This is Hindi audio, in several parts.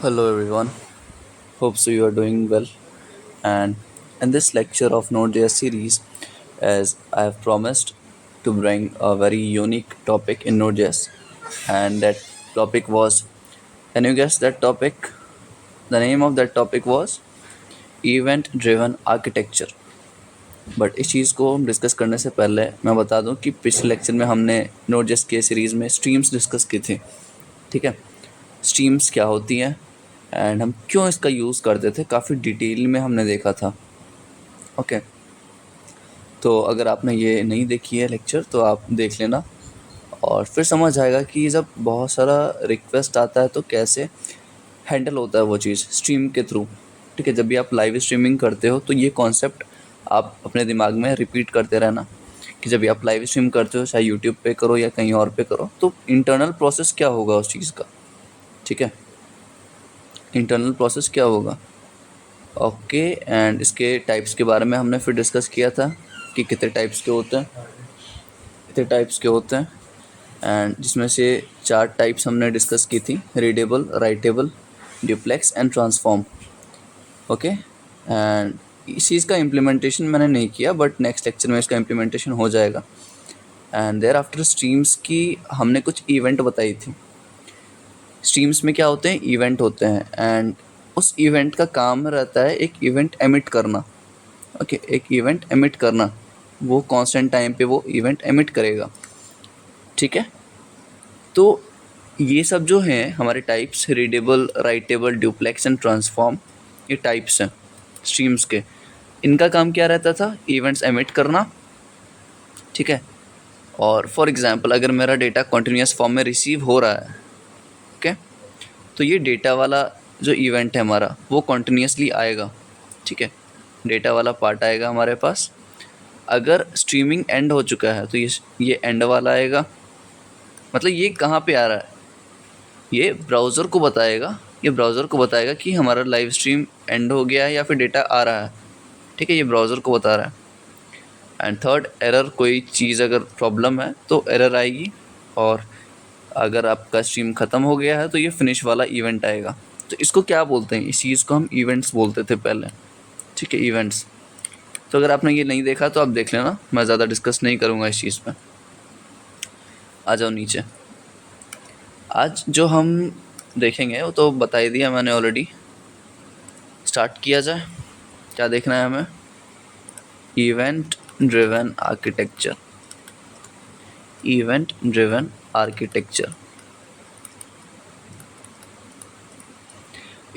Hello everyone, hope so you are doing well. And in this lecture of Node.js series, as I have promised to bring a very unique topic in Node.js, and that topic was, can you guess that topic? The name of that topic was Event Driven Architecture. But इस चीज़ को हम डिस्कस करने से पहले मैं बता दूं कि पिछले लेक्चर में हमने Node.js के सीरीज़ में स्ट्रीम्स डिस्कस की थी. ठीक है, स्ट्रीम्स क्या होती हैं एंड हम क्यों इसका यूज़ करते थे, काफ़ी डिटेल में हमने देखा था. ओके, तो अगर आपने ये नहीं देखी है लेक्चर तो आप देख लेना और फिर समझ आएगा कि जब बहुत सारा रिक्वेस्ट आता है तो कैसे हैंडल होता है वो चीज़ स्ट्रीम के थ्रू. ठीक है, जब भी आप लाइव स्ट्रीमिंग करते हो तो ये कॉन्सेप्ट आप अपने दिमाग में रिपीट करते रहना कि जब भी आप लाइव स्ट्रीम करते हो, चाहे यूट्यूब पे करो या कहीं और पे करो, तो इंटरनल प्रोसेस क्या होगा उस चीज़ का. ठीक है, इंटरनल प्रोसेस क्या होगा. ओके, एंड इसके टाइप्स के बारे में हमने फिर डिस्कस किया था कि कितने टाइप्स के होते हैं, एंड जिसमें से 4 टाइप्स हमने डिस्कस की थी: readable, writable, duplex and transform. Okay, and इस चीज़ का इम्प्लीमेंटेशन मैंने नहीं किया, बट नेक्स्ट लेक्चर में इसका इम्प्लीमेंटेशन हो जाएगा. एंड देयर आफ्टर स्ट्रीम्स की हमने कुछ इवेंट बताई थी. स्ट्रीम्स में क्या होते हैं, इवेंट होते हैं, एंड उस इवेंट का काम रहता है एक इवेंट एमिट करना. ओके, एक इवेंट एमिट करना, वो कांस्टेंट टाइम पे वो इवेंट एमिट करेगा. ठीक है, तो ये सब जो हैं हमारे types, readable, writable, duplex and transform, ये टाइप्स हैं स्ट्रीम्स के. इनका काम क्या रहता था, इवेंट्स एमिट करना. ठीक है, और फॉर एग्जांपल अगर मेरा डेटा कॉन्टिन्यूस फॉर्म में रिसीव हो रहा है, ओके, तो ये डेटा वाला जो इवेंट है हमारा वो कॉन्टिन्यूसली आएगा. ठीक है, डेटा वाला पार्ट आएगा हमारे पास. अगर स्ट्रीमिंग एंड हो चुका है तो ये एंड वाला आएगा. मतलब ये कहाँ पे आ रहा है, ये ब्राउज़र को बताएगा कि हमारा लाइव स्ट्रीम एंड हो गया है या फिर डेटा आ रहा है. ठीक है, ये ब्राउज़र को बता रहा है. एंड थर्ड, एरर, कोई चीज़ अगर प्रॉब्लम है तो एरर आएगी. और अगर आपका स्ट्रीम ख़त्म हो गया है तो ये फिनिश वाला इवेंट आएगा. तो इसको क्या बोलते हैं, इस चीज़ को हम इवेंट्स बोलते थे पहले. ठीक है, इवेंट्स. तो अगर आपने ये नहीं देखा तो आप देख लेना, मैं ज़्यादा डिस्कस नहीं करूँगा इस चीज़ पे. आ जाओ नीचे. आज जो हम देखेंगे वो तो बता ही दिया मैंने ऑलरेडी. स्टार्ट किया जाए. क्या देखना है हमें, event driven architecture. Event driven architecture,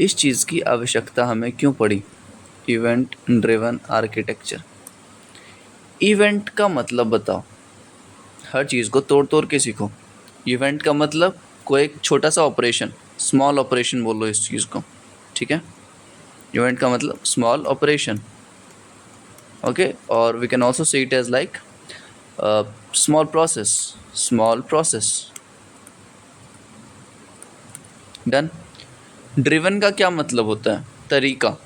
इस चीज़ की आवश्यकता हमें क्यों पड़ी, इवेंट ड्रिवन आर्किटेक्चर. इवेंट का मतलब बताओ, हर चीज़ को तोड़ तोड़ के सीखो. इवेंट का मतलब कोई एक छोटा सा ऑपरेशन, स्मॉल ऑपरेशन बोलो इस चीज़ को. ठीक है, इवेंट का मतलब स्मॉल ऑपरेशन. ओके, और we can also see it as like small process. Done. Driven का क्या मतलब होता है, तरीका.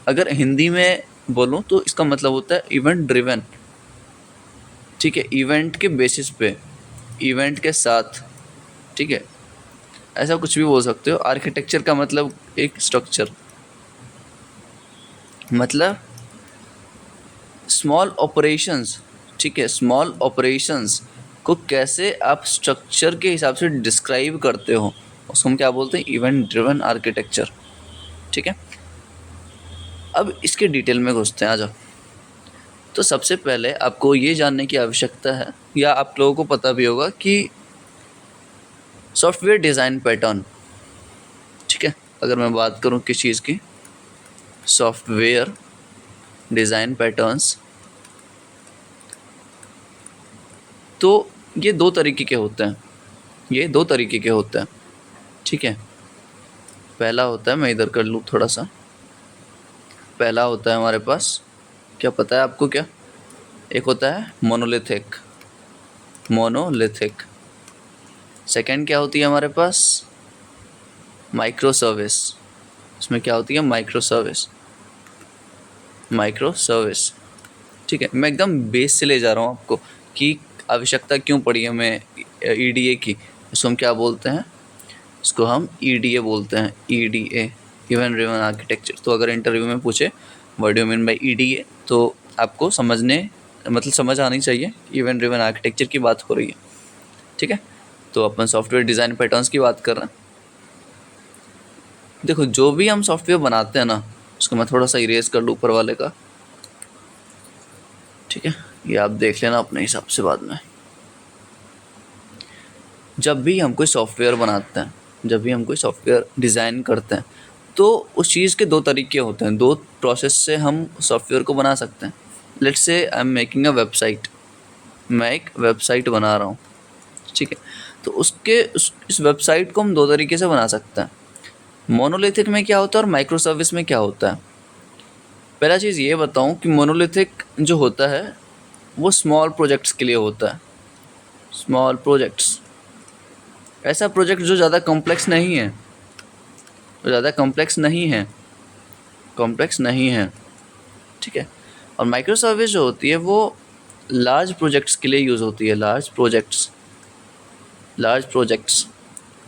अगर हिंदी में बोलूँ तो इसका मतलब होता है इवेंट ड्रिवन. ठीक है, इवेंट के बेसिस पे, इवेंट के साथ. ठीक है, ऐसा कुछ भी बोल सकते हो. आर्किटेक्चर का मतलब एक स्ट्रक्चर, मतलब स्मॉल ऑपरेशंस. ठीक है, स्मॉल ऑपरेशंस को कैसे आप स्ट्रक्चर के हिसाब से डिस्क्राइब करते हो, उसको हम क्या बोलते हैं, इवेंट ड्रिवन आर्किटेक्चर. ठीक है, अब इसके डिटेल में घुसते हैं, आ जाओ. तो सबसे पहले आपको ये जानने की आवश्यकता है, या आप लोगों को पता भी होगा कि सॉफ्टवेयर डिज़ाइन पैटर्न. ठीक है, अगर मैं बात करूँ किस चीज़ की, सॉफ्टवेयर डिज़ाइन पैटर्न्स, तो ये दो तरीके के होते हैं. ठीक है, पहला होता है, मैं इधर कर लूँ थोड़ा सा. पहला होता है हमारे पास, क्या पता है आपको क्या, एक होता है मोनोलिथिक. सेकंड क्या होती है हमारे पास, माइक्रो सर्विस. इसमें क्या होती है, माइक्रो सर्विस. ठीक है, मैं एकदम बेस से ले जा रहा हूँ आपको कि आवश्यकता क्यों पड़ी हमें ईडीए की. इसको हम क्या बोलते हैं, इसको हम EDA बोलते हैं, EDA, इवेंट ड्रिवन आर्किटेक्चर। तो अगर इंटरव्यू में पूछे what do you mean by EDA, तो आपको समझ आनी चाहिए इवेंट ड्रिवन आर्किटेक्चर की बात हो रही है। ठीक है, तो अपन सॉफ्टवेयर डिज़ाइन पैटर्न्स की बात कर रहे हैं। देखो, जो भी हम सॉफ्टवेयर बनाते हैं ना, उसको मैं थोड़ा सा इरेज कर लूँ ऊपर वाले का। ठीक है, ये आप देख लेना अपने हिसाब से बाद में। जब भी हम कोई सॉफ्टवेयर बनाते हैं, जब भी हम कोई सॉफ्टवेयर डिज़ाइन करते हैं, तो उस चीज़ के दो तरीके होते हैं, दो प्रोसेस से हम सॉफ्टवेयर को बना सकते हैं। Let's say I am making a website, मैं एक वेबसाइट बना रहा हूँ। ठीक है, तो इस वेबसाइट को हम दो तरीके से बना सकते हैं। मोनोलिथिक में क्या होता है और माइक्रो सर्विस में क्या होता है। पहला चीज़ ये बताऊँ कि मोनोलिथिक जो होता है वो स्मॉल प्रोजेक्ट्स के लिए होता है। स्मॉल प्रोजेक्ट्स, ऐसा प्रोजेक्ट जो ज़्यादा कॉम्प्लेक्स नहीं है, कॉम्प्लेक्स नहीं है। ठीक है, और माइक्रो सर्विस जो होती है वो लार्ज प्रोजेक्ट्स के लिए यूज़ होती है, लार्ज प्रोजेक्ट्स,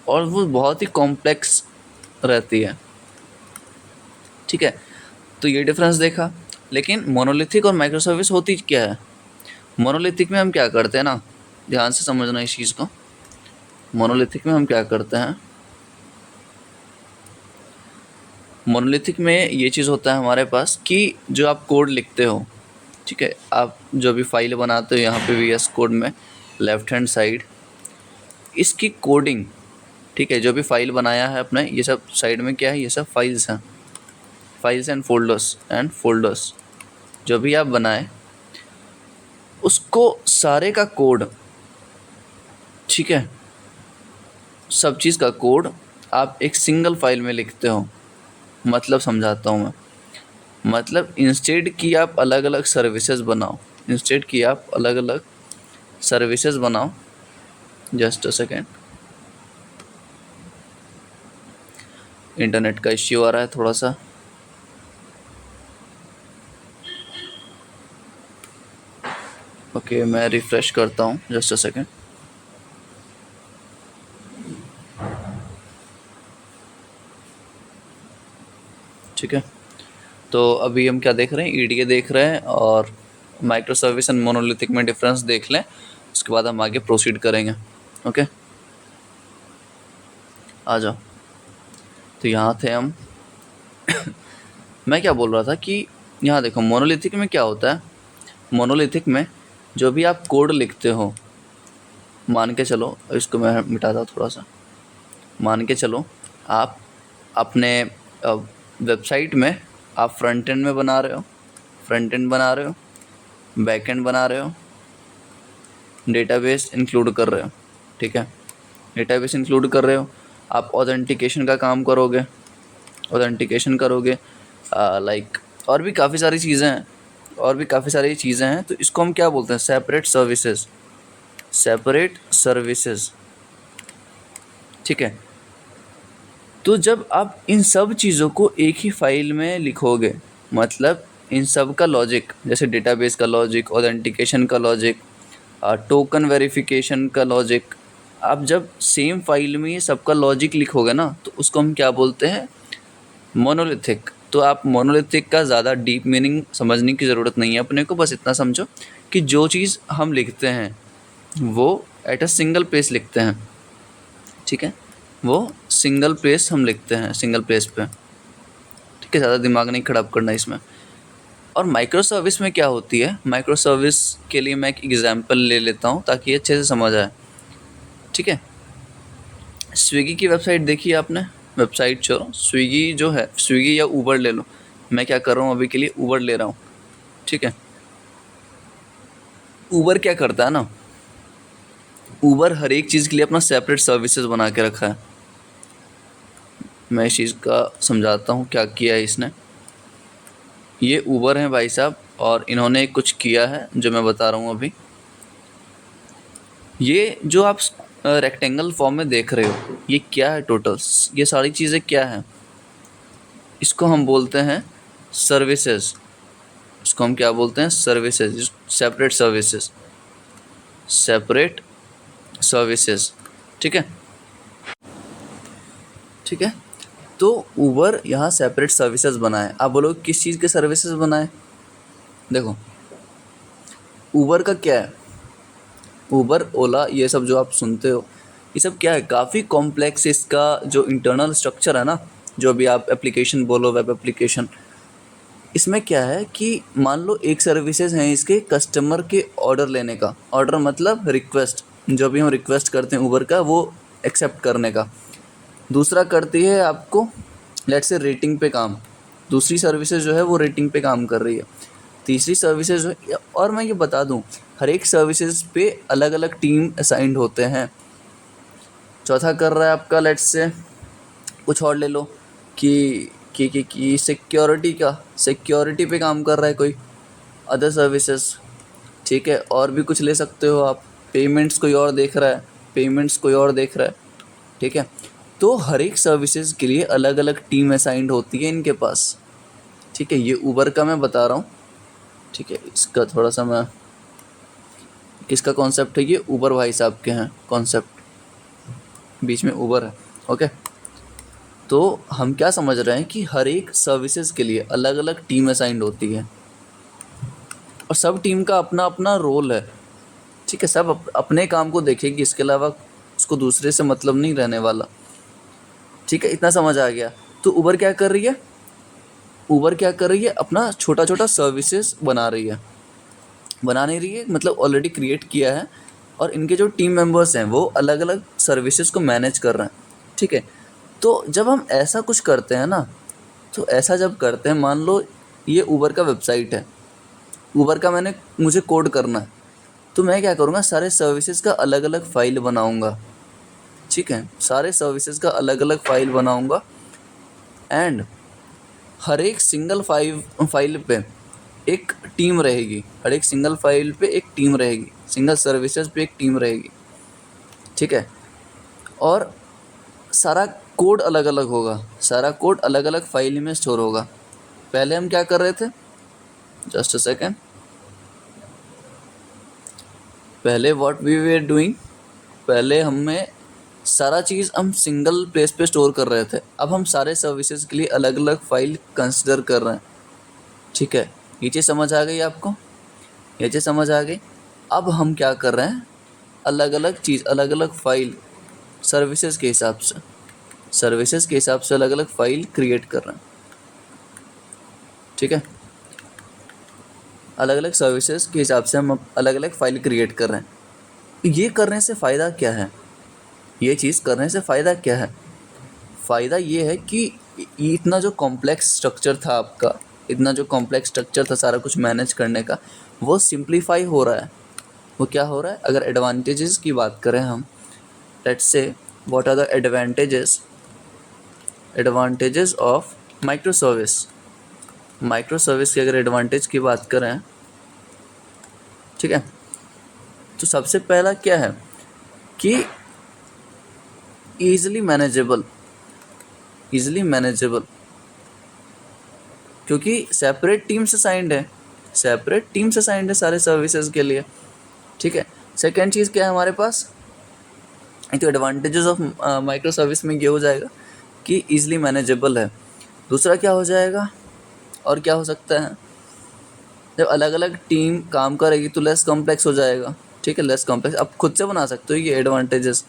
और वो बहुत ही कॉम्प्लेक्स रहती है। ठीक है, तो ये डिफरेंस देखा। लेकिन मोनोलिथिक और माइक्रो सर्विस होती क्या है। मोनोलिथिक में हम क्या करते हैं ना, ध्यान से समझना इस चीज़ को। मोनोलिथिक में हम क्या करते हैं, मोनोलिथिक में ये चीज़ होता है हमारे पास कि जो आप कोड लिखते हो, ठीक है, आप जो भी फाइल बनाते हो यहाँ पे VS कोड में लेफ्ट हैंड साइड, इसकी कोडिंग, ठीक है, जो भी फाइल बनाया है अपने, ये सब साइड में क्या है, ये सब फाइल्स हैं, फाइल्स एंड फोल्डर्स जो भी आप बनाए उसको सारे का कोड, ठीक है, सब चीज़ का कोड आप एक सिंगल फाइल में लिखते हो। मतलब समझाता हूँ मैं, मतलब इंस्टेड कि आप अलग अलग सर्विसेज बनाओ, जस्ट अ सेकेंड, इंटरनेट का इश्यू आ रहा है थोड़ा सा। ओके, मैं रिफ़्रेश करता हूँ, जस्ट अ सेकेंड। ठीक है, तो अभी हम क्या देख रहे हैं, EDA देख रहे हैं, और माइक्रो सर्विस एंड मोनोलिथिक में डिफरेंस देख लें, उसके बाद हम आगे प्रोसीड करेंगे। ओके, आ जाओ। तो यहाँ थे हम मैं क्या बोल रहा था कि यहाँ देखो, मोनोलिथिक में क्या होता है, मोनोलिथिक में जो भी आप कोड लिखते हो, मान के चलो, इसको मैं मिटाता हूँ थोड़ा सा, मान के चलो आप अपने वेबसाइट में आप फ्रंट एंड बना रहे हो, बैक एंड बना रहे हो, डेटाबेस इंक्लूड कर रहे हो। ठीक है, डेटाबेस इंक्लूड कर रहे हो, आप ऑथेंटिकेशन का काम करोगे, लाइक और भी काफ़ी सारी चीज़ें हैं, तो इसको हम क्या बोलते हैं, सेपरेट सर्विसेज। ठीक है, तो जब आप इन सब चीज़ों को एक ही फाइल में लिखोगे, मतलब इन सब का लॉजिक, जैसे डेटाबेस का लॉजिक, ऑथेंटिकेशन का लॉजिक, टोकन वेरिफिकेशन का लॉजिक, आप जब सेम फाइल में ये सबका लॉजिक लिखोगे ना, तो उसको हम क्या बोलते हैं, मोनोलिथिक। तो आप मोनोलिथिक का ज़्यादा डीप मीनिंग समझने की ज़रूरत नहीं है अपने को, बस इतना समझो कि जो चीज़ हम लिखते हैं वो एट अ सिंगल प्लेस लिखते हैं। ठीक है, वो सिंगल प्लेस हम लिखते हैं, सिंगल प्लेस पे। ठीक है, ज़्यादा दिमाग नहीं खराब करना इसमें। और माइक्रो सर्विस में क्या होती है, माइक्रो सर्विस के लिए मैं एक एग्जांपल ले लेता हूँ ताकि अच्छे से समझ आए। ठीक है, स्विगी की वेबसाइट देखी है आपने, वेबसाइट छोड़ो, स्विगी जो है, स्विगी या ऊबर ले लो, मैं क्या कर रहा हूँ अभी के लिए, ऊबर ले रहा हूँ। ठीक है, ऊबर क्या करता है ना, ऊबर हर एक चीज़ के लिए अपना सेपरेट सर्विसेज बना के रखा है। मैं इस चीज़ का समझाता हूँ क्या किया है इसने। ये ऊबर है भाई साहब, और इन्होंने कुछ किया है जो मैं बता रहा हूँ अभी। ये जो आप रेक्टेंगल फॉर्म में देख रहे हो, ये क्या है, टोटल्स ये सारी चीज़ें क्या हैं, इसको हम बोलते हैं सर्विसेज। इसको हम क्या बोलते हैं, सर्विसेज, सेपरेट सर्विसेज। ठीक है, ठीक है। तो ऊबर यहाँ सेपरेट सर्विसेज बनाए। आप बोलो किस चीज़ के सर्विसेज बनाए? देखो ऊबर का क्या है, ऊबर ओला ये सब जो आप सुनते हो ये सब क्या है, काफ़ी कॉम्प्लेक्स इसका जो इंटरनल स्ट्रक्चर है ना, जो भी आप एप्लीकेशन बोलो, वेब एप्लीकेशन, इसमें क्या है कि मान लो एक सर्विसेज हैं इसके कस्टमर के ऑर्डर लेने का, ऑर्डर मतलब रिक्वेस्ट, जो भी हम रिक्वेस्ट करते हैं ऊबर का वो एक्सेप्ट करने का। दूसरा करती है आपको लेट्स से रेटिंग पे काम, दूसरी सर्विसेज जो है वो रेटिंग पे काम कर रही है। तीसरी सर्विसेज जो है, और मैं ये बता दूं हर एक सर्विसेज पे अलग अलग टीम असाइंड होते हैं। चौथा कर रहा है आपका लेट्स से कुछ और ले लो कि सिक्योरिटी का, सिक्योरिटी पे काम कर रहा है कोई, अदर सर्विसेज, ठीक है। और भी कुछ ले सकते हो आप, पेमेंट्स कोई और देख रहा है, पेमेंट्स कोई और देख रहा है, ठीक है। तो हर एक सर्विसेज के लिए अलग अलग टीम असाइंड होती है इनके पास, ठीक है। ये ऊबर का मैं बता रहा हूँ, ठीक है। इसका थोड़ा सा मैं, किसका कॉन्सेप्ट है ये? ऊबर भाई साहब के हैं कॉन्सेप्ट, बीच में ऊबर है, ओके। तो हम क्या समझ रहे हैं कि हर एक सर्विसेज के लिए अलग अलग टीम असाइंड होती है और सब टीम का अपना अपना रोल है, ठीक है। सब अपने काम को देखेगी, इसके अलावा उसको दूसरे से मतलब नहीं रहने वाला, ठीक है। इतना समझ आ गया। तो ऊबर क्या कर रही है, ऊबर क्या कर रही है, अपना छोटा छोटा सर्विसेज बना रही है, बना नहीं रही है मतलब ऑलरेडी क्रिएट किया है, और इनके जो टीम मेंबर्स हैं वो अलग अलग सर्विसेज को मैनेज कर रहे हैं, ठीक है। तो जब हम ऐसा कुछ करते हैं ना, तो ऐसा जब करते हैं, मान लो ये ऊबर का वेबसाइट है, ऊबर का मुझे कोड करना है, तो मैं क्या करूँगा, सारे सर्विसेज का अलग अलग फाइल बनाऊँगा, ठीक है। सारे सर्विसेज का अलग अलग फाइल बनाऊँगा एंड हर एक सिंगल फाइल पे एक टीम रहेगी, हर एक सिंगल फाइल पे एक टीम रहेगी, सिंगल सर्विसेज पे एक टीम रहेगी, ठीक है। और सारा कोड अलग अलग होगा, सारा कोड अलग अलग फाइल में स्टोर होगा। पहले हम क्या कर रहे थे, जस्ट अ सेकेंड, पहले व्हाट वी वर डूइंग, पहले हमें सारा चीज़ हम सिंगल प्लेस पे स्टोर कर रहे थे, अब हम सारे सर्विसेज के लिए अलग अलग फाइल कंसिडर कर रहे हैं, ठीक है। ये चीज़ समझ आ गई आपको? ये चीज़ समझ आ गई। अब हम क्या कर रहे हैं, अलग अलग चीज़, अलग अलग फाइल सर्विसेज के हिसाब से, सर्विसेज के हिसाब से अलग अलग फाइल क्रिएट कर रहे हैं, ठीक है। अलग अलग सर्विसेज के हिसाब से हम अलग अलग फाइल क्रिएट कर रहे हैं। ये करने से फ़ायदा क्या है, ये चीज़ करने से फ़ायदा क्या है? फ़ायदा ये है कि इतना जो कॉम्प्लेक्स स्ट्रक्चर था आपका, इतना जो कॉम्प्लेक्स स्ट्रक्चर था सारा कुछ मैनेज करने का, वो सिंप्लीफाई हो रहा है। वो क्या हो रहा है, अगर एडवांटेजेस की बात करें हम, let's say what are the advantages of micro service, micro service की अगर एडवांटेज की बात करें, ठीक है, तो सबसे पहला क्या है कि ईजिली मैनेजेबल, ईजिली मैनेजेबल, क्योंकि सेपरेट टीम से साइंड है, सेपरेट टीम से साइंड है सारे सर्विसेज के लिए, ठीक है। सेकेंड चीज़ क्या है हमारे पास, एक तो एडवांटेजेस ऑफ माइक्रो सर्विस में ये हो जाएगा कि ईजिली मैनेजेबल है। दूसरा क्या हो जाएगा, और क्या हो सकता है, जब अलग अलग टीम काम करेगी तो लेस कॉम्प्लेक्स हो जाएगा, ठीक है, लेस कॉम्प्लेक्स। आप खुद से बना सकते हो ये एडवांटेजेस,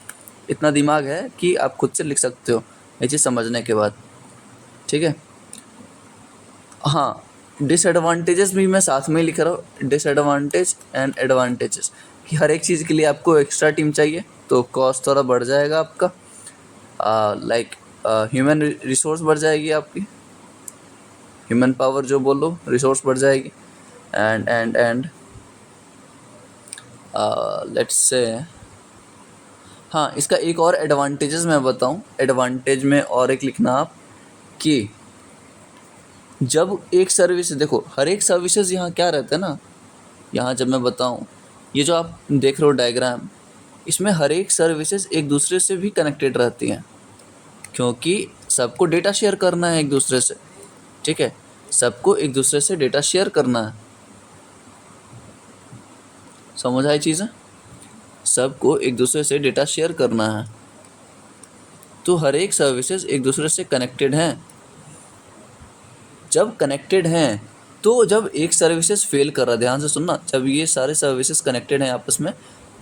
इतना दिमाग है कि आप खुद से लिख सकते हो ये चीज़ समझने के बाद, ठीक है। हाँ, डिसएडवांटेजेस भी मैं साथ में ही लिख रहा हूँ, डिसएडवांटेज एंड एडवांटेजेस, कि हर एक चीज़ के लिए आपको एक्स्ट्रा टीम चाहिए तो कॉस्ट थोड़ा बढ़ जाएगा आपका, लाइक ह्यूमन रिसोर्स बढ़ जाएगी आपकी, ह्यूमन पावर जो बोलो, रिसोर्स बढ़ जाएगी। एंड लेट्स से, हाँ, इसका एक और एडवांटेजेस मैं बताऊँ, एडवांटेज में और एक लिखना आप, कि जब एक सर्विस, देखो हर एक सर्विसेज यहाँ क्या रहता है ना, यहाँ जब मैं बताऊँ, ये जो आप देख रहे हो डायग्राम, इसमें हर एक सर्विसेज एक दूसरे से भी कनेक्टेड रहती हैं, क्योंकि सबको डेटा शेयर करना है एक दूसरे से, ठीक है, सबको एक दूसरे से डेटा शेयर करना है, समझ आई चीज़ें, सबको एक दूसरे से डेटा शेयर करना है। तो हर एक सर्विसेज एक दूसरे से कनेक्टेड हैं। जब कनेक्टेड हैं तो जब एक सर्विसेज फेल कर रहा है, ध्यान से सुनना, जब ये सारे सर्विसेज कनेक्टेड हैं आपस में,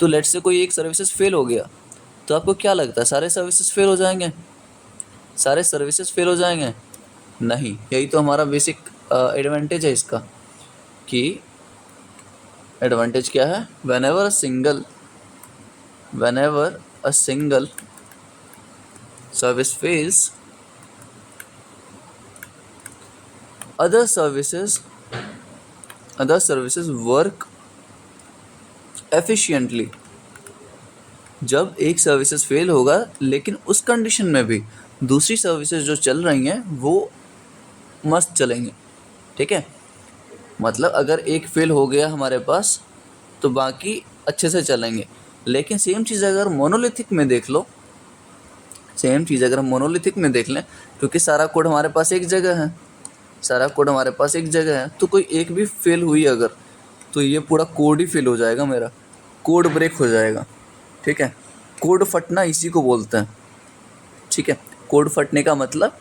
तो लेट्स से कोई एक सर्विसेज फेल हो गया, तो आपको क्या लगता है सारे सर्विसेज फेल हो जाएंगे? सारे सर्विसेज फेल हो जाएंगे? नहीं। यही तो हमारा बेसिक एडवांटेज है इसका, कि एडवांटेज क्या है? Whenever a single service fails, other services work efficiently। जब एक सर्विसेज फेल होगा लेकिन उस कंडीशन में भी दूसरी सर्विसेज जो चल रही हैं वो मस्त चलेंगे, ठीक है। मतलब अगर एक फेल हो गया हमारे पास तो बाकी अच्छे से चलेंगे। लेकिन सेम चीज़ अगर मोनोलिथिक में देख लो, क्योंकि सारा कोड हमारे पास एक जगह है, तो कोई एक भी फेल हुई अगर, तो ये पूरा कोड ही फेल हो जाएगा, मेरा कोड ब्रेक हो जाएगा, ठीक है। कोड फटना इसी को बोलते हैं, ठीक है। कोड फटने का मतलब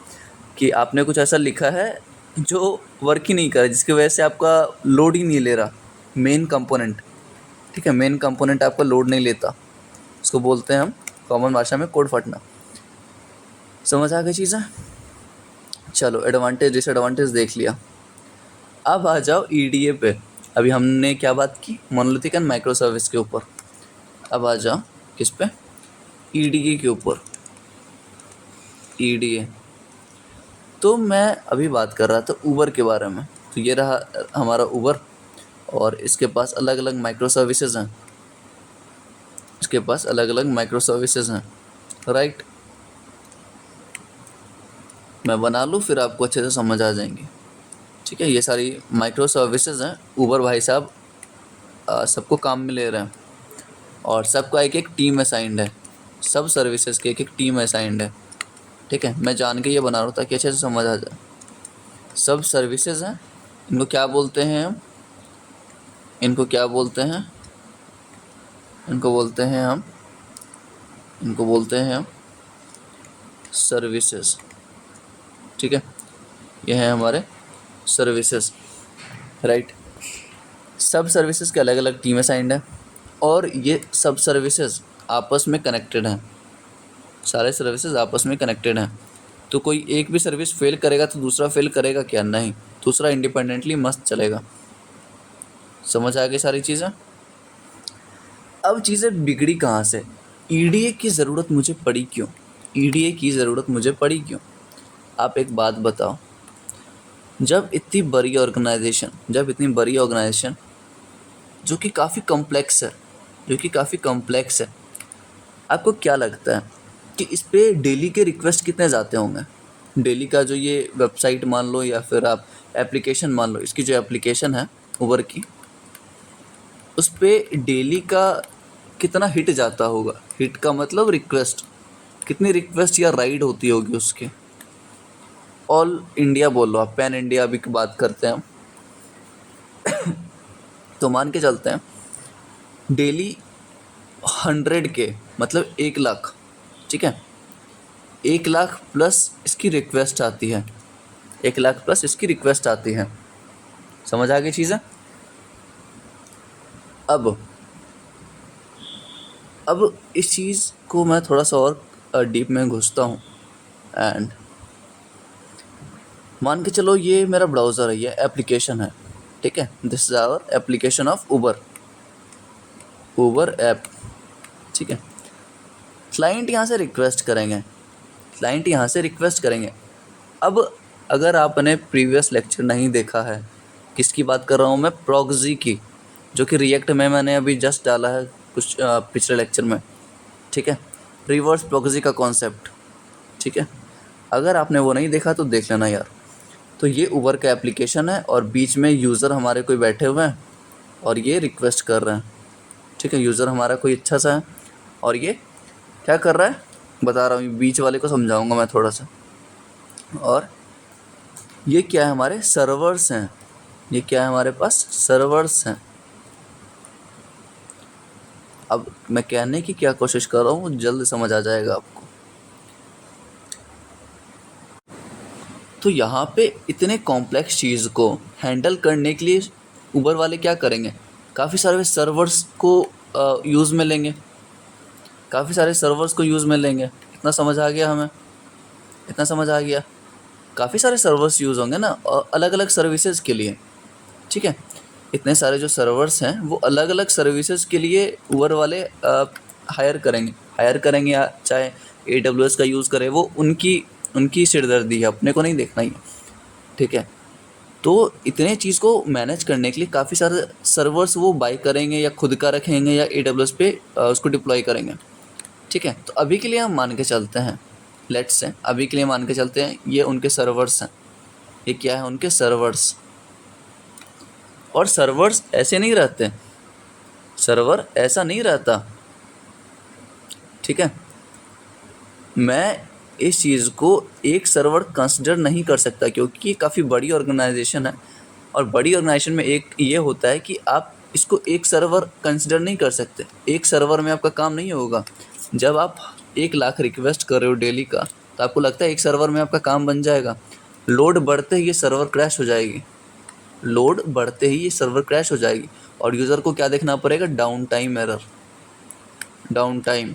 कि आपने कुछ ऐसा लिखा है जो वर्क ही नहीं कर रहा, जिसकी वजह से आपका लोड ही नहीं ले रहा मेन कंपोनेंट, ठीक है। मेन कंपोनेंट आपका लोड नहीं लेता, उसको बोलते हैं हम कॉमन भाषा में कोड फटना। समझ आ गई चीज़ें? चलो, एडवांटेज डिसएडवांटेज देख लिया। अब आ जाओ ईडीए पे। अभी हमने क्या बात की? मोनोलिथिक एंड माइक्रो सर्विस के ऊपर। अब आ जाओ किस पे? ईडीए के ऊपर। ईडीए तो मैं अभी बात कर रहा था ऊबर के बारे में। तो ये रहा हमारा ऊबर, और इसके पास अलग अलग माइक्रो सर्विसेज हैं, राइट। मैं बना लूँ फिर आपको अच्छे से समझ आ जाएंगे, ठीक है। ये सारी माइक्रो सर्विसेज हैं। ऊबर भाई साहब सबको काम में ले रहे हैं, और सबका एक एक टीम असाइंड है, सब सर्विसेज की एक एक टीम असाइंड है, ठीक है। मैं जान के ये बना रहा हूँ ताकि अच्छे से समझ आ जाए। सब सर्विसेज हैं, इनको क्या बोलते हैं हम? इनको बोलते हैं हम सर्विसेज, ठीक है। ये हैं हमारे सर्विसेज, राइट। सब सर्विसेज के अलग अलग टीम असाइंड है, और ये सब सर्विसेज आपस में कनेक्टेड हैं। सारे सर्विसेज आपस में कनेक्टेड हैं, तो कोई एक भी सर्विस फेल करेगा तो दूसरा फेल करेगा क्या? नहीं, दूसरा इंडिपेंडेंटली मस्त चलेगा। समझ आ गई सारी चीज़ें? अब चीज़ें बिगड़ी कहाँ से? ईडीए की ज़रूरत मुझे पड़ी क्यों? आप एक बात बताओ, जब इतनी बड़ी ऑर्गेनाइजेशन जो कि काफ़ी कॉम्प्लेक्स है, आपको क्या लगता है कि इस पे डेली के रिक्वेस्ट कितने जाते होंगे? डेली का जो ये वेबसाइट मान लो, या फिर आप एप्लीकेशन मान लो, इसकी जो एप्लीकेशन है उबर की, उस पे डेली का कितना हिट जाता होगा? हिट का मतलब रिक्वेस्ट, कितनी रिक्वेस्ट या राइड होती होगी उसके? ऑल इंडिया बोल लो आप, पैन इंडिया अभी की बात करते हैं हम, तो मान के चलते हैं डेली 100 के, मतलब 1 लाख, ठीक है। 1 लाख प्लस इसकी रिक्वेस्ट आती है, समझ आ गई चीज़ें? अब इस चीज़ को मैं थोड़ा सा और डीप में घुसता हूँ, एंड मान के चलो ये मेरा ब्राउज़र है, ये एप्लीकेशन है, ठीक है। This is our application of Uber app, ठीक है। क्लाइंट यहाँ से रिक्वेस्ट करेंगे। अब अगर आपने प्रीवियस लेक्चर नहीं देखा है, किसकी बात कर रहा हूँ मैं? प्रॉक्सी की, जो कि रिएक्ट में मैंने अभी जस्ट डाला है कुछ पिछले लेक्चर में, ठीक है। रिवर्स प्रॉक्सी का कॉन्सेप्ट, ठीक है। अगर आपने वो नहीं देखा तो देख लेना यार। तो ये ऊबर का एप्लीकेशन है, और बीच में यूज़र हमारे कोई बैठे हुए हैं और ये रिक्वेस्ट कर रहे हैं, ठीक है। यूज़र हमारा कोई अच्छा सा है, और ये क्या कर रहा है बता रहा हूँ, बीच वाले को समझाऊंगा मैं थोड़ा सा। और ये क्या है? हमारे सर्वर्स हैं। ये क्या है? हमारे पास सर्वर्स हैं। अब मैं कहने की क्या कोशिश कर रहा हूँ, जल्द समझ आ जाएगा आपको। तो यहाँ पे इतने कॉम्प्लेक्स चीज़ को हैंडल करने के लिए उबर वाले क्या करेंगे, काफ़ी सारे सर्वर्स को यूज़ में लेंगे, काफ़ी सारे सर्वर्स को यूज़ में लेंगे। इतना समझ आ गया हमें, इतना समझ आ गया। काफ़ी सारे सर्वर्स यूज़ होंगे ना, और अलग अलग सर्विसेज के लिए, ठीक है। इतने सारे जो सर्वर्स हैं वो अलग अलग सर्विसेज के लिए उबर वाले हायर करेंगे या चाहे AWS का यूज़ करें, वो उनकी सिरदर्दी है, अपने को नहीं देखना ही है, ठीक है। तो इतने चीज़ को मैनेज करने के लिए काफ़ी सारे सर्वर्स वो बाई करेंगे या खुद का रखेंगे या AWS पे उसको डिप्लॉय करेंगे, ठीक है। तो अभी के लिए हम मान के चलते हैं, लेट्स से अभी के लिए मान के चलते हैं ये उनके सर्वर्स हैं। ये क्या है, उनके सर्वर्स। और सर्वर्स ऐसे नहीं रहते, सर्वर ऐसा नहीं रहता, ठीक है। मैं इस चीज़ को एक सर्वर कंसिडर नहीं कर सकता क्योंकि ये काफ़ी बड़ी ऑर्गेनाइजेशन है, और बड़ी ऑर्गेनाइजेशन में एक ये होता है कि आप इसको एक सर्वर कंसिडर नहीं कर सकते। एक सर्वर में आपका काम नहीं होगा। जब आप 1 लाख रिक्वेस्ट कर रहे हो डेली का, तो आपको लगता है एक सर्वर में आपका काम बन जाएगा। लोड बढ़ते ही ये सर्वर क्रैश हो जाएगी, लोड बढ़ते ही ये सर्वर क्रैश हो जाएगी, और यूज़र को क्या देखना पड़ेगा, down time error, down time.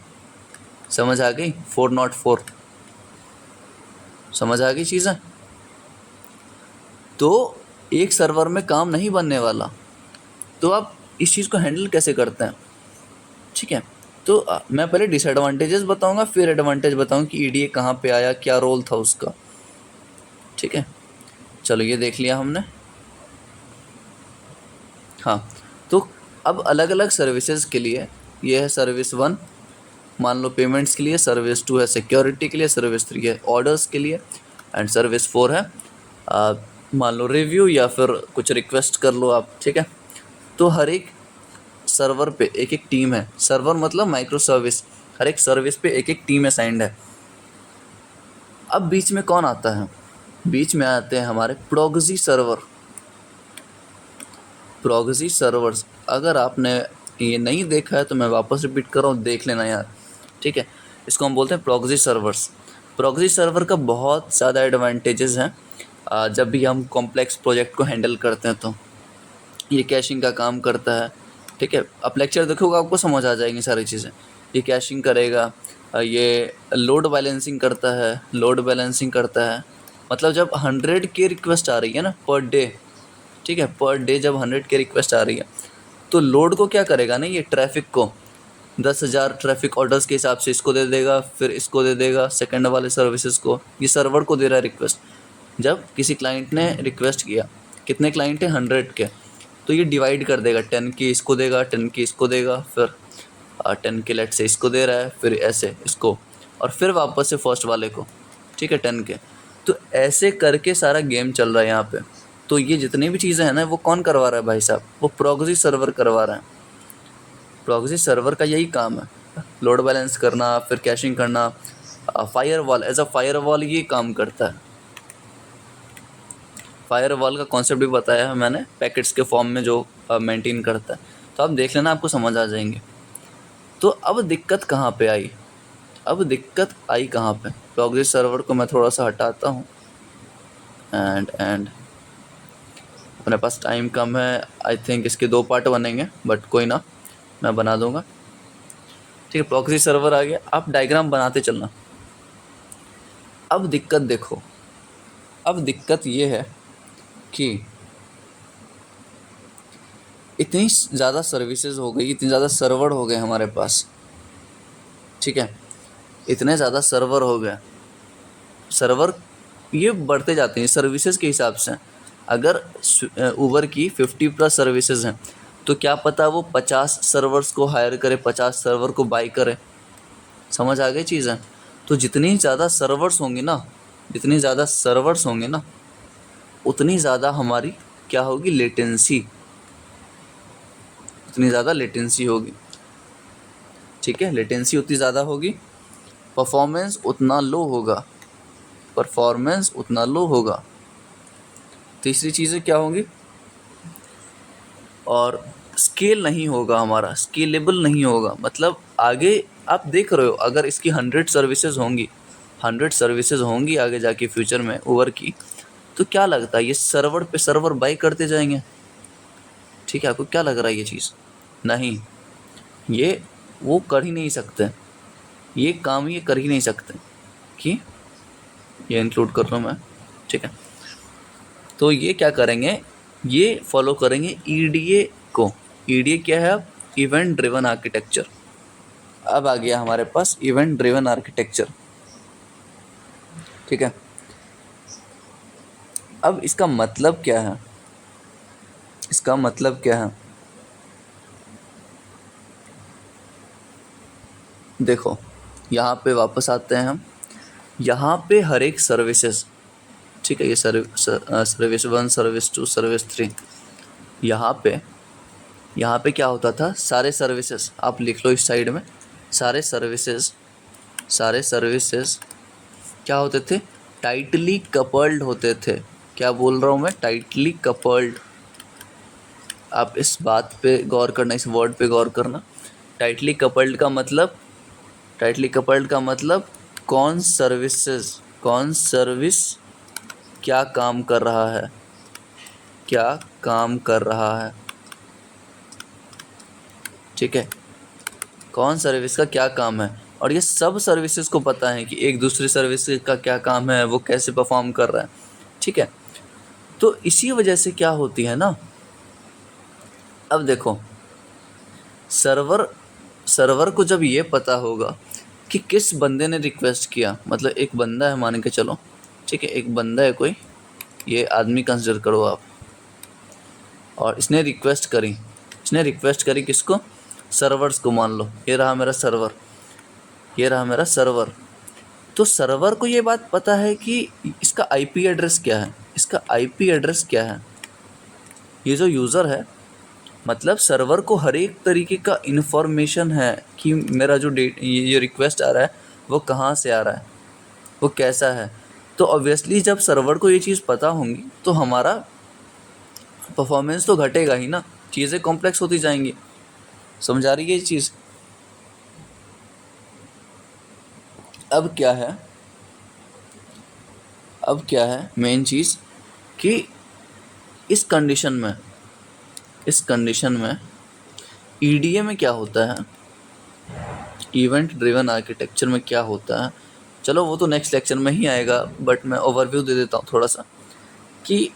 समझ आ गई, 404 समझ आ गई चीज़ें। तो एक सर्वर में काम नहीं बनने वाला, तो आप इस चीज़ को हैंडल कैसे करते हैं, ठीक है। तो मैं पहले डिसएडवांटेजेस बताऊंगा, फिर एडवांटेज बताऊंगा कि EDA कहाँ पे आया, क्या रोल था उसका, ठीक है। चलो ये देख लिया हमने। हाँ, तो अब अलग अलग सर्विसेज के लिए ये है सर्विस 1, मान लो पेमेंट्स के लिए, सर्विस 2 है सिक्योरिटी के लिए, सर्विस 3 है ऑर्डर्स के लिए, एंड सर्विस 4 है मान लो रिव्यू या फिर कुछ रिक्वेस्ट कर लो आप, ठीक है। तो हर एक सर्वर पे एक एक टीम है, सर्वर मतलब माइक्रो सर्विस, हर एक सर्विस पे एक एक टीम असाइंड है। अब बीच में कौन आता है, बीच में आते हैं हमारे प्रॉक्सी सर्वर। प्रॉक्सी सर्वर्स, अगर आपने ये नहीं देखा है तो मैं वापस रिपीट कर रहा हूँ, देख लेना यार, ठीक है। इसको हम बोलते हैं प्रॉक्सी सर्वर्स। प्रॉक्सी सर्वर का बहुत ज़्यादा एडवांटेजेस हैं। जब भी हम कॉम्प्लेक्स प्रोजेक्ट को हैंडल करते हैं तो ये कैशिंग का काम करता है, ठीक है। आप लेक्चर देखोगे आपको समझ आ जाएंगी सारी चीज़ें। ये कैशिंग करेगा, ये लोड बैलेंसिंग करता है, लोड बैलेंसिंग करता है मतलब जब 100K रिक्वेस्ट आ रही है ना पर डे, ठीक है, पर डे जब 100K रिक्वेस्ट आ रही है तो लोड को क्या करेगा ना, ये ट्रैफिक को 10,000 ट्रैफिक ऑर्डर्स के हिसाब से इसको दे देगा, फिर इसको दे देगा, सेकंड वाले सर्विसेज को, ये सर्वर को दे रहा है रिक्वेस्ट। जब किसी क्लाइंट ने रिक्वेस्ट किया, कितने क्लाइंट है 100K, तो ये डिवाइड कर देगा, 10K इसको देगा, 10K इसको देगा, फिर 10K लेट से इसको दे रहा है, फिर ऐसे इसको, और फिर वापस से फर्स्ट वाले को, ठीक है 10K। तो ऐसे करके सारा गेम चल रहा है यहाँ पे। तो ये जितनी भी चीज़ें हैं ना, वो कौन करवा रहा है भाई साहब, वो प्रॉक्सी सर्वर करवा रहा है। प्रॉक्सी सर्वर का यही काम है, लोड बैलेंस करना, फिर कैशिंग करना। फायरवॉल, एज अ फायरवॉल ये काम करता है। फायरवॉल का कॉन्सेप्ट भी बताया है मैंने, पैकेट्स के फॉर्म में जो मेंटेन करता है, तो आप देख लेना, आपको समझ आ जाएंगे। तो अब दिक्कत कहाँ पे आई, अब दिक्कत आई कहाँ पे, प्रॉक्सी सर्वर को मैं थोड़ा सा हटाता हूँ, एंड अपने पास टाइम कम है, आई थिंक इसके 2 पार्ट बनेंगे, बट कोई ना, मैं बना दूंगा, ठीक है। प्रॉक्सी सर्वर आ गया, आप डायग्राम बनाते चलना। अब दिक्कत देखो, अब दिक्कत ये है कि इतनी ज़्यादा सर्विसेज हो गई, इतनी ज़्यादा सर्वर हो गए हमारे पास, ठीक है, इतने ज़्यादा सर्वर हो गए, सर्वर ये बढ़ते जाते हैं सर्विसेज के हिसाब से। अगर उबर की 50+ सर्विसेज हैं तो क्या पता वो 50 सर्वर्स को हायर करे, 50 सर्वर को बाई करे। समझ आ गई चीज़ें। तो जितनी ज़्यादा सर्वर्स होंगी ना, जितनी ज़्यादा सर्वर्स होंगे ना, उतनी ज़्यादा हमारी क्या होगी, लेटेंसी, उतनी ज़्यादा लेटेंसी होगी, ठीक है। लेटेंसी उतनी ज़्यादा होगी, परफॉर्मेंस उतना लो होगा, परफॉर्मेंस उतना लो होगा। तीसरी चीज़ें क्या होंगी, और स्केल नहीं होगा, हमारा स्केलेबल नहीं होगा। मतलब आगे आप देख रहे हो, अगर इसकी 100 सर्विसेज होंगी, 100 सर्विसेज होंगी आगे जाके फ्यूचर में उबर की, तो क्या लगता है ये सर्वर पे सर्वर बाई करते जाएंगे? ठीक है, आपको क्या लग रहा है ये चीज़? नहीं, ये वो कर ही नहीं सकते, ये काम ये कर ही नहीं सकते कि ये इंक्लूड कर रहा हूँ मैं। ठीक है, तो ये क्या करेंगे, ये फॉलो करेंगे ईडीए को। ईडीए क्या है? अब इवेंट ड्रिवन आर्किटेक्चर। अब आ गया हमारे पास इवेंट ड्रिवन आर्किटेक्चर। ठीक है, अब इसका मतलब क्या है? इसका मतलब क्या है? देखो, यहाँ पे वापस आते हैं हम। यहाँ पे हर एक सर्विसेज, ठीक है, ये सर्विस 1, सर्विस 2, सर्विस 3, यहाँ पे क्या होता था, सारे सर्विसेज आप लिख लो इस साइड में। सारे सर्विसेज क्या होते थे? टाइटली कपल्ड होते थे। क्या बोल रहा हूँ मैं? Tightly coupled. आप इस बात पे गौर करना, इस वर्ड पे गौर करना। टाइटली कपल्ड का मतलब, कौन सर्विस क्या काम कर रहा है, ठीक है, कौन सर्विस का क्या काम है। और ये सब सर्विसेज को पता है कि एक दूसरी सर्विस का क्या काम है, वो कैसे परफॉर्म कर रहा है। ठीक है, तो इसी वजह से क्या होती है ना, अब देखो, सर्वर को जब ये पता होगा कि किस बंदे ने रिक्वेस्ट किया, मतलब एक बंदा है मान के चलो, ठीक है, एक बंदा है कोई, ये आदमी कंसिडर करो आप, और इसने रिक्वेस्ट करी किसको? सर्वर्स को। मान लो ये रहा मेरा सर्वर, तो सर्वर को ये बात पता है कि इसका आईपी एड्रेस क्या है, ये जो यूज़र है, मतलब सर्वर को हर एक तरीके का इन्फॉर्मेशन है कि मेरा जो ये रिक्वेस्ट आ रहा है वो कहाँ से आ रहा है, वो कैसा है। तो ऑब्वियसली जब सर्वर को ये चीज़ पता होंगी तो हमारा परफॉर्मेंस तो घटेगा ही ना, चीज़ें कॉम्प्लेक्स होती जाएंगी। समझ आ रही है ये चीज़? अब क्या है मेन चीज़ कि इस कंडीशन में ईडीए में क्या होता है, इवेंट ड्रिवन आर्किटेक्चर में क्या होता है, चलो वो तो नेक्स्ट लेक्चर में ही आएगा, बट मैं ओवरव्यू दे देता हूँ थोड़ा सा कि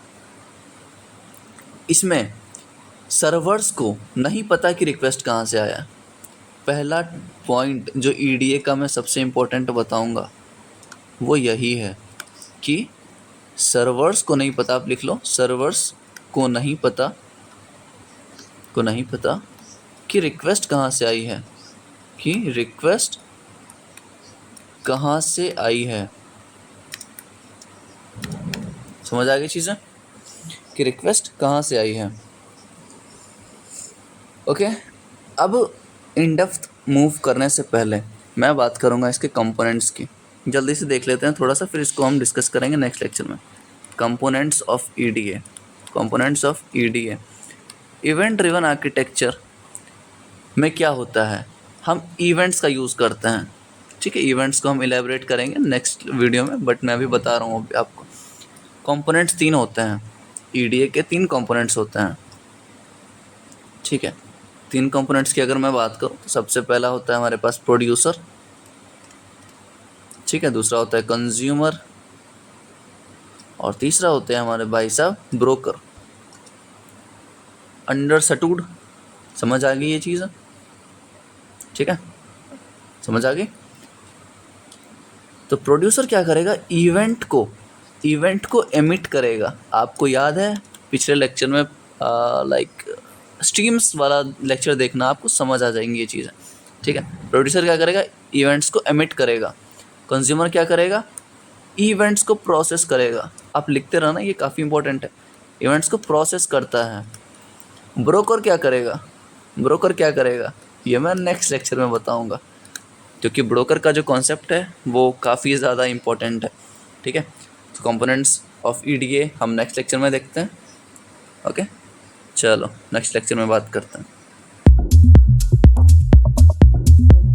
इसमें सर्वर्स को नहीं पता कि रिक्वेस्ट कहाँ से आया। पहला पॉइंट जो ईडीए का मैं सबसे इम्पोर्टेंट बताऊंगा वो यही है कि सर्वर्स को नहीं पता, आप लिख लो, सर्वर्स को नहीं पता कि रिक्वेस्ट कहाँ से आई है, समझ आ गई चीज़ें कि रिक्वेस्ट कहाँ से आई है। ओके, अब इन डेप्थ मूव करने से पहले मैं बात करूँगा इसके कंपोनेंट्स की। जल्दी से देख लेते हैं थोड़ा सा, फिर इसको हम डिस्कस करेंगे नेक्स्ट लेक्चर में। Components of EDA. Event driven architecture में क्या होता है, हम इवेंट्स का यूज़ करते हैं। ठीक है, इवेंट्स को हम इलेबोरेट करेंगे नेक्स्ट वीडियो में, बट मैं अभी बता रहा हूँ अभी आपको। कंपोनेंट्स 3 होते हैं, ईडीए के 3 कंपोनेंट्स होते हैं। ठीक है, 3 कंपोनेंट्स की अगर मैं बात करूँ तो सबसे पहला होता है हमारे पास प्रोड्यूसर, ठीक है, दूसरा होता है कंज्यूमर, और तीसरा होते हैं हमारे भाई साहब ब्रोकर। अंडरस्टूड? समझ आ गई ये चीज़? ठीक है, समझ आ गई। तो प्रोड्यूसर क्या करेगा, इवेंट को एमिट करेगा। आपको याद है पिछले लेक्चर में लाइक स्ट्रीम्स वाला लेक्चर देखना, आपको समझ आ जाएंगी ये चीज़ें। ठीक है, प्रोड्यूसर क्या करेगा, इवेंट्स को एमिट करेगा। कंज्यूमर क्या करेगा, इवेंट्स को प्रोसेस करेगा। आप लिखते रहना, ये काफ़ी इंपॉर्टेंट है, इवेंट्स को प्रोसेस करता है। ब्रोकर क्या करेगा, ये मैं नेक्स्ट लेक्चर में बताऊंगा, क्योंकि ब्रोकर का जो कॉन्सेप्ट है वो काफ़ी ज़्यादा इम्पोर्टेंट है। ठीक है, तो कंपोनेंट्स ऑफ ईडीए हम नेक्स्ट लेक्चर में देखते हैं। ओके, चलो नेक्स्ट लेक्चर में बात करते हैं।